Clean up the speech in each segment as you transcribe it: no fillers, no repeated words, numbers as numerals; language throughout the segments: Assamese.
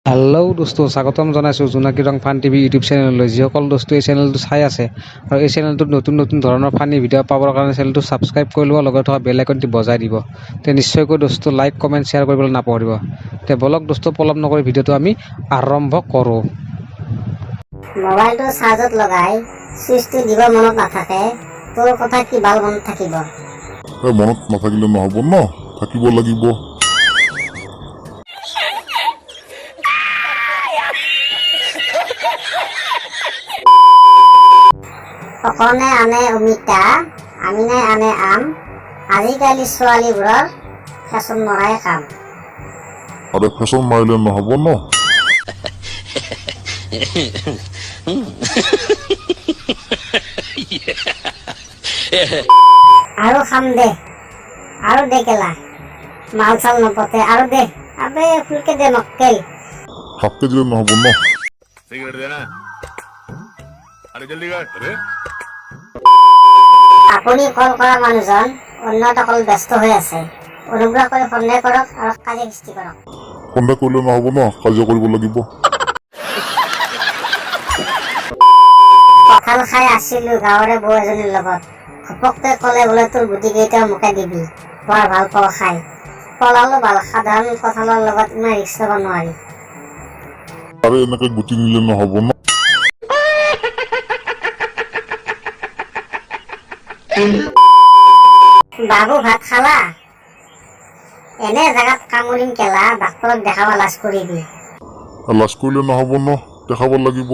হেল্ল' দোস্ত স্বাগতম জনাইছোঁ জোনাকী ৰং ফান টিভি ইউটিউব চেনেললৈ। যিসকল দোস্ত এই চেনেলটো চাই আছে আৰু এই চেনেলটোত নতুন ধৰণৰ ফানি ভিডিঅ' পাবৰ কাৰণে চেনেলটো ছাবস্ক্ৰাইব কৰি ল'ব, লগত থকা বেল আইকনটি বজাই দিব। তে নিশ্চয়কৈ দোস্ত লাইক কমেণ্ট শ্বেয়াৰ কৰিবলৈ নাপাহৰিব। তে বলক দোস্ত পলম নকৰি ভিডিঅ'টো আমি আৰম্ভ কৰোঁ। মোবাইলটো চাৰ্জত লগাই চুইচটো দিব মনত নাথাকে, তোৰ কথা কি ভাল মনত থাকিব? মনত নাথাকিলে নহ'ব ন, থাকিব লাগিব। অকণে আনে অমিতা, আমিনাই আনে আম। আজিকালি ছোৱালীবোৰৰ ফেশ্বন মৰাই কাম। আৰে ফেশ্বন মাৰিলে নহ'ব ন। আৰু খাম দে, আৰু দে কেলা, মাল চাল নপতে আৰু দে। আবে ফুলকে দে মক্কেল। হাফকে দিলে নহ'ব ন। আপুনি কল কৰা মানুহজন অন্যত অকল ব্যস্ত হৈ আছে। অনুগ্ৰহ কৰি সন্দেহ কৰক আৰু কাজিয়া সৃষ্টি কৰক। সন্দেহ কৰিলে নহ'ব ন, কাজিয়া কৰিব লাগিব। কঁঠাল খাই আছিলো গাঁৱৰে বৌ এজনীৰ লগত। ঘপককে ক'লে বোলে তোৰ গুটি কেইটা মোকে দিবি, বৰ ভাল পাওঁ খাই। পলালো ভাল, সাধাৰণ কঁঠালৰ লগত ইমান ৰিক্স ল'ব নোৱাৰি। আৰে এনেকে গুটি নিলে নহ'ব ন। বাবু ভাত খালা? এনে জেগাত কামুৰিম কেলা, ডাক্তৰক দেখাব লাজ কৰিবি। লাজ কৰিলে নহ'ব ন, দেখাব লাগিব।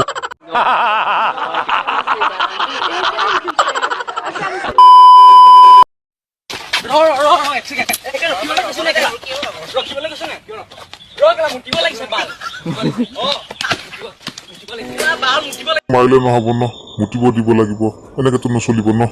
মাৰিলে নহ'ব ন, মুতিব দিব লাগিব। এনেকেতো নচলিব ন।